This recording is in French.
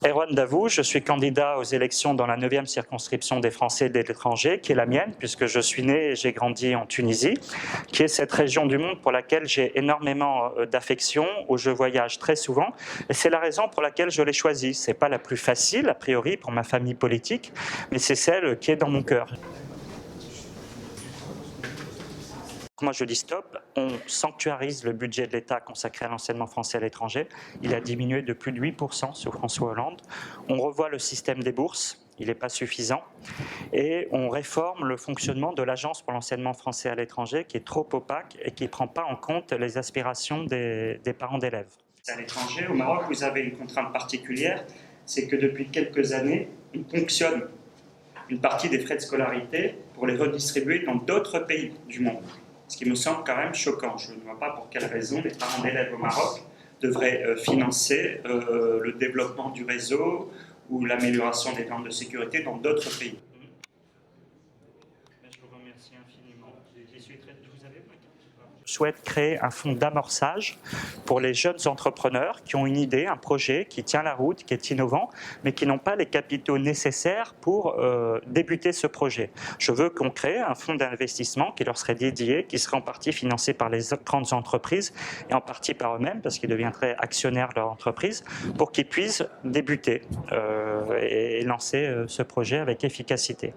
Erwan Davout, je suis candidat aux élections dans la 9e circonscription des Français de l'étranger, qui est la mienne, puisque je suis né et j'ai grandi en Tunisie, qui est cette région du monde pour laquelle j'ai énormément d'affection, où je voyage très souvent. Et c'est la raison pour laquelle je l'ai choisie. Ce n'est pas la plus facile, a priori, pour ma famille politique, mais c'est celle qui est dans mon cœur. Moi, je dis stop, on sanctuarise le budget de l'État consacré à l'enseignement français à l'étranger. Il a diminué de plus de 8% sous François Hollande. On revoit le système des bourses, il n'est pas suffisant. Et on réforme le fonctionnement de l'Agence pour l'enseignement français à l'étranger, qui est trop opaque et qui ne prend pas en compte les aspirations des parents d'élèves. À l'étranger, au Maroc, vous avez une contrainte particulière, c'est que depuis quelques années, on ponctionne une partie des frais de scolarité pour les redistribuer dans d'autres pays du monde. Ce qui me semble quand même choquant. Je ne vois pas pour quelle raison les parents d'élèves au Maroc devraient financer le développement du réseau ou l'amélioration des normes de sécurité dans d'autres pays. Je vous remercie infiniment. Je souhaite créer un fonds d'amorçage pour les jeunes entrepreneurs qui ont une idée, un projet qui tient la route, qui est innovant, mais qui n'ont pas les capitaux nécessaires pour débuter ce projet. Je veux qu'on crée un fonds d'investissement qui leur serait dédié, qui serait en partie financé par les grandes entreprises et en partie par eux-mêmes, parce qu'ils deviendraient actionnaires de leur entreprise, pour qu'ils puissent débuter et lancer ce projet avec efficacité.